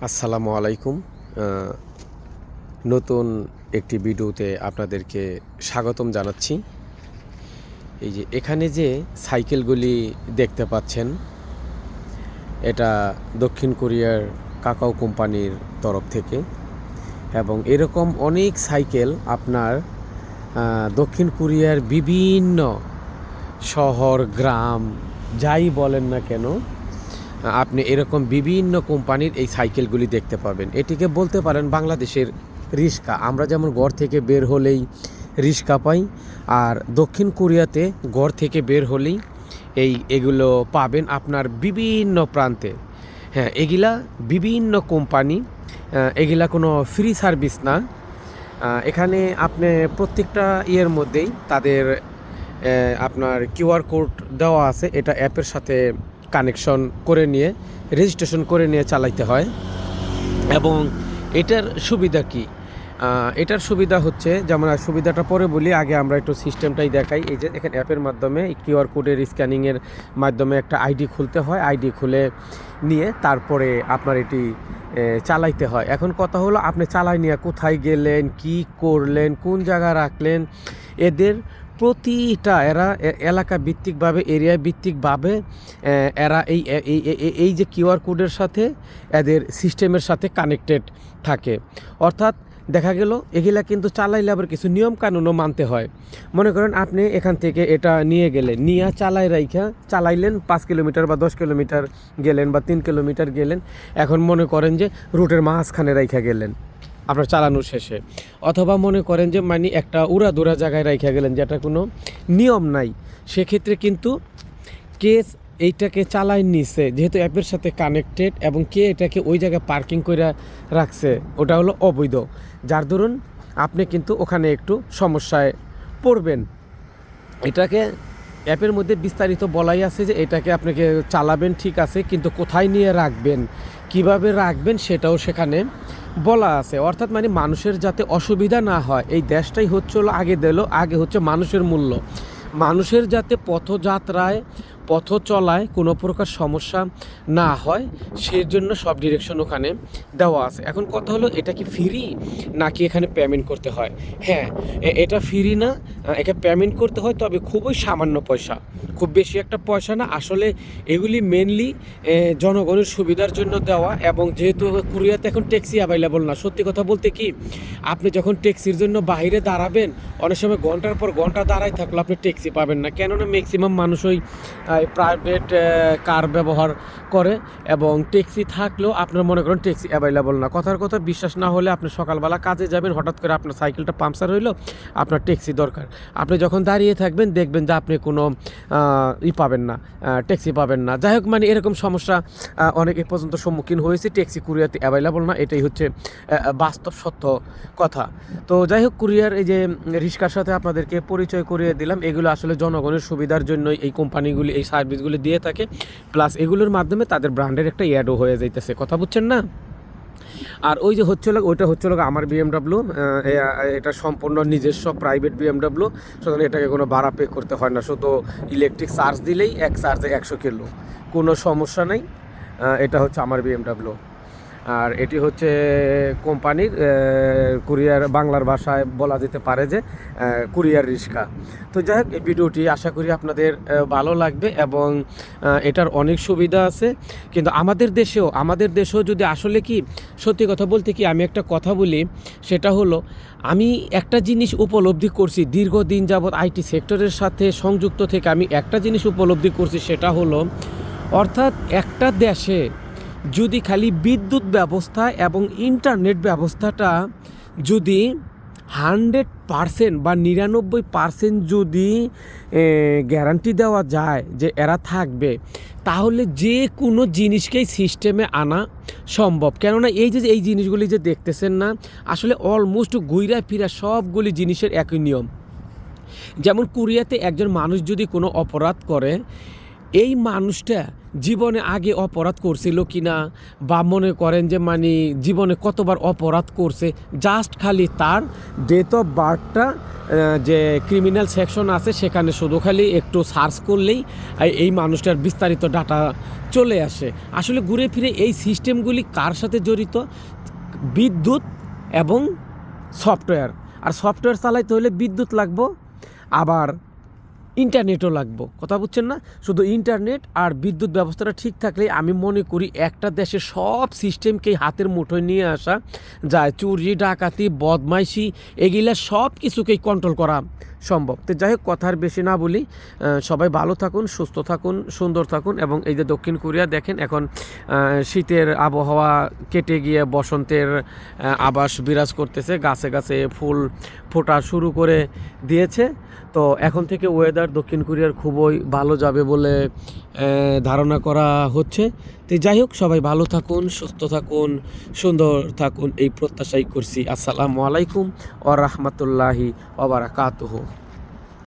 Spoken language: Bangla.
আসসালামু আলাইকুম। নতুন একটি ভিডিওতে আপনাদেরকে স্বাগতম জানাচ্ছি। এই যে এখানে যে সাইকেলগুলি দেখতে পাচ্ছেন, এটা দক্ষিণ কোরিয়ার কাকাও কোম্পানির তরফ থেকে, এবং এরকম অনেক সাইকেল আপনার দক্ষিণ কোরিয়ার বিভিন্ন শহর, গ্রাম, যাই বলেন না কেন, আপনি এরকম বিভিন্ন কোম্পানির এই সাইকেলগুলি দেখতে পাবেন। এটিকে বলতে পারেন বাংলাদেশের রিক্সা। আমরা যেমন ঘর থেকে বের হলেই রিক্সা পাই, আর দক্ষিণ কোরিয়াতে ঘর থেকে বের হলেই এগুলো পাবেন আপনার বিভিন্ন প্রান্তে। হ্যাঁ, এগুলা বিভিন্ন কোম্পানি, এগুলা কোনো ফ্রি সার্ভিস না। এখানে আপনি প্রত্যেকটা ইয়ের মধ্যেই তাদের আপনার কিউআর কোড দেওয়া আছে। এটা অ্যাপের সাথে কানেকশন করে নিয়ে, রেজিস্ট্রেশন করে নিয়ে চালাইতে হয়। এবং এটার সুবিধা কি? এটার সুবিধা হচ্ছে, যেমন সুবিধাটা পরে বলি, আগে আমরা একটু সিস্টেমটাই দেখাই। এই যে এখানে অ্যাপের মাধ্যমে কিউআর কোডের স্ক্যানিংয়ের মাধ্যমে একটা আইডি খুলতে হয়। আইডি খুলে নিয়ে তারপরে আপনার এটি চালাইতে হয়। এখন কথা হলো, আপনি চালাই নিয়ে কোথায় গেলেন, কি করলেন, কোন জায়গায় রাখলেন, এদের প্রতিটা এরা এলাকা ভিত্তিকভাবে, এরিয়া ভিত্তিকভাবে এরা এই যে কিউআর কোডের সাথে এদের সিস্টেমের সাথে কানেক্টেড থাকে। অর্থাৎ দেখা গেল এগুলা কিন্তু চালাইলে আবার কিছু নিয়ম কানুনও মানতে হয়। মনে করেন আপনি এখান থেকে এটা নিয়ে গেলেন, নিয়ে চালাইলেন 5 কিলোমিটার বা 10 কিলোমিটার গেলেন বা 3 কিলোমিটার গেলেন। এখন মনে করেন যে রুটের মাঝখানে রাইখা গেলেন আপনার চালানোর শেষে, অথবা মনে করেন যে একটা উড়াধুরা জায়গায় রাইখা গেলেন যেটা কোনো নিয়ম নাই, সেক্ষেত্রে কিন্তু কেস এইটাকে চালাই নিছে, যেহেতু অ্যাপের সাথে কানেক্টেড, এবং কে এটাকে ওই জায়গায় পার্কিং করে রাখছে ওটা হলো অবৈধ, যার দরুন আপনি কিন্তু ওখানে একটু সমস্যায় পড়বেন। এটাকে অ্যাপের মধ্যে বিস্তারিত বলাই আছে যে এটাকে আপনাকে চালাবেন ঠিক আছে, কিন্তু কোথায় নিয়ে রাখবেন, কিভাবে রাখবেন সেটাও সেখানে বলা আছে। অর্থাৎ মানুষের যাতে অসুবিধা না হয়, এই দেশটাই আগে হচ্ছে মানুষের মূল্য। মানুষের যাতে পথযাত্রায়, পথ চলায় কোনো প্রকার সমস্যা না হয়, সেই জন্য সব ডিরেকশন ওখানে দেওয়া আছে। এখন কথা হলো, এটা কি ফ্রি নাকি এখানে পেমেন্ট করতে হয়? হ্যাঁ, এটা ফ্রি না, এটা পেমেন্ট করতে হয়, তবে খুবই সামান্য পয়সা, খুব বেশি একটা পয়সা না। আসলে এগুলি মেনলি জনগণের সুবিধার জন্য দেওয়া। এবং যেহেতু কোরিয়াতে এখন ট্যাক্সি অ্যাভেলেবল না, সত্যি কথা বলতে কি, আপনি যখন ট্যাক্সির জন্য বাইরে দাঁড়াবেন, অনেক সময় ঘন্টার পর ঘন্টা দাঁড়াই থাকলে আপনি ট্যাক্সি পাবেন না। কেননা ম্যাক্সিমাম মানুষ ওই প্রাইভেট কার ব্যবহার করে, এবং ট্যাক্সি থাকলেও আপনার মনে করেন ট্যাক্সি অ্যাভেলেবল না। কথার কথা বিশ্বাস না হলে, আপনি সকালবেলা কাজে যাবেন, হঠাৎ করে আপনার সাইকেলটা পাংচার হইলো, আপনার ট্যাক্সি দরকার। আপনি যখন দাঁড়িয়ে থাকবেন দেখবেন যে আপনি কোনো পাবেন না, ট্যাক্সি পাবেন না। যাই হোক, এরকম সমস্যা অনেক এ পর্যন্ত সম্মুখীন হয়েছে। ট্যাক্সি কোরিয়াতে অ্যাভেলেবল না, এটাই হচ্ছে বাস্তব সত্য কথা। তো যাই হোক, কোরিয়ার এই যে রিক্সার সাথে আপনাদেরকে পরিচয় করিয়ে দিলাম। এগুলো আসলে জনগণের সুবিধার জন্যই এই কোম্পানিগুলি এই সার্ভিসগুলি দিয়ে থাকে, প্লাস এগুলোর মাধ্যমে তাদের ব্র্যান্ডের একটা অ্যাডও হয়ে যাইতেছে। কথা বুঝছেন না? আর ওই যে ওইটা হচ্ছিল আমার বিএমডাব্লিউ, এটা সম্পূর্ণ নিজস্ব প্রাইভেট বিএমডাব্লিউ, সুতরাং এটাকে কোনো ভাড়া পে করতে হয় না, শুধু ইলেকট্রিক চার্জ দিলেই এক চার্জে 100 কিলো, কোনো সমস্যা নেই। এটা হচ্ছে আমার বিএমডাব্লিউ। আর এটি হচ্ছে কোম্পানির কুরিয়ার, বাংলার ভাষায় বলা যেতে পারে যে কুরিয়ার রিক্সা। তো যাই হোক, এই ভিডিওটি আশা করি আপনাদের ভালো লাগবে, এবং এটার অনেক সুবিধা আছে। কিন্তু আমাদের দেশেও যদি আসলে কি, সত্যি কথা বলতে কি, আমি একটা কথা বলি, সেটা হলো, আমি একটা জিনিস উপলব্ধি করছি দীর্ঘদিন যাবৎ আইটি সেক্টরের সাথে সংযুক্ত থেকে, আমি একটা জিনিস উপলব্ধি করছি, সেটা হলো, অর্থাৎ একটা দেশে যদি খালি বিদ্যুৎ ব্যবস্থা এবং ইন্টারনেট ব্যবস্থাটা যদি 100% বা 99% যদি গ্যারান্টি দেওয়া যায় যে এরা থাকবে, তাহলে যে কোনো জিনিসকেই সিস্টেমে আনা সম্ভব। কেননা এই জিনিসগুলি যে দেখতেছেন না, আসলে অলমোস্ট ঘুরা ফিরা সবগুলি জিনিসের একই নিয়ম। যেমন কোরিয়াতে একজন মানুষ যদি কোনো অপরাধ করে, এই মানুষটা জীবনে আগে অপরাধ করছিল কিনা, বা মনে করেন যে মানে জীবনে কতবার অপরাধ করছে, জাস্ট খালি তার ডেট অফ বার্থটা যে ক্রিমিনাল সেকশন আছে সেখানে শুধু খালি একটু সার্চ করলেই এই মানুষটার বিস্তারিত ডাটা চলে আসে। আসলে ঘুরে ফিরে এই সিস্টেমগুলি কার সাথে জড়িত? বিদ্যুৎ এবং সফটওয়্যার। আর সফটওয়্যার চালাইতে হলে বিদ্যুৎ লাগবো, আবার ইন্টারনেটও লাগবো। কথা বুঝছেন না? শুধু ইন্টারনেট আর বিদ্যুৎ ব্যবস্থাটা ঠিক থাকলে আমি মনে করি একটা দেশের সব সিস্টেমকেই হাতের মুঠোয় নিয়ে আসা যায়। চুরি, ডাকাতি, বদমাইশি এগুলা সব কিছুকেই কন্ট্রোল করা সম্ভব। তো যাই হোক, কথার বেশি না বলি, সবাই ভালো থাকুন, সুস্থ থাকুন, সুন্দর থাকুন। এবং এই যে দক্ষিণ কোরিয়া দেখেন এখন শীতের আবহাওয়া কেটে গিয়ে বসন্তের আভাস বিরাজ করতেছে, গাছে গাছে ফুল ফোটা শুরু করে দিয়েছে। তো এখন থেকে ওয়েদার দক্ষিণ কোরিয়ার খুবই ভালো যাবে বলে ধারণা করা হচ্ছে। তো যাই হোক, সবাই ভালো থাকুন, সুস্থ থাকুন, সুন্দর থাকুন, এই প্রত্যাশাই করছি। আসসালামু আলাইকুম ওয়া রাহমাতুল্লাহি ওয়া বারাকাতুহু।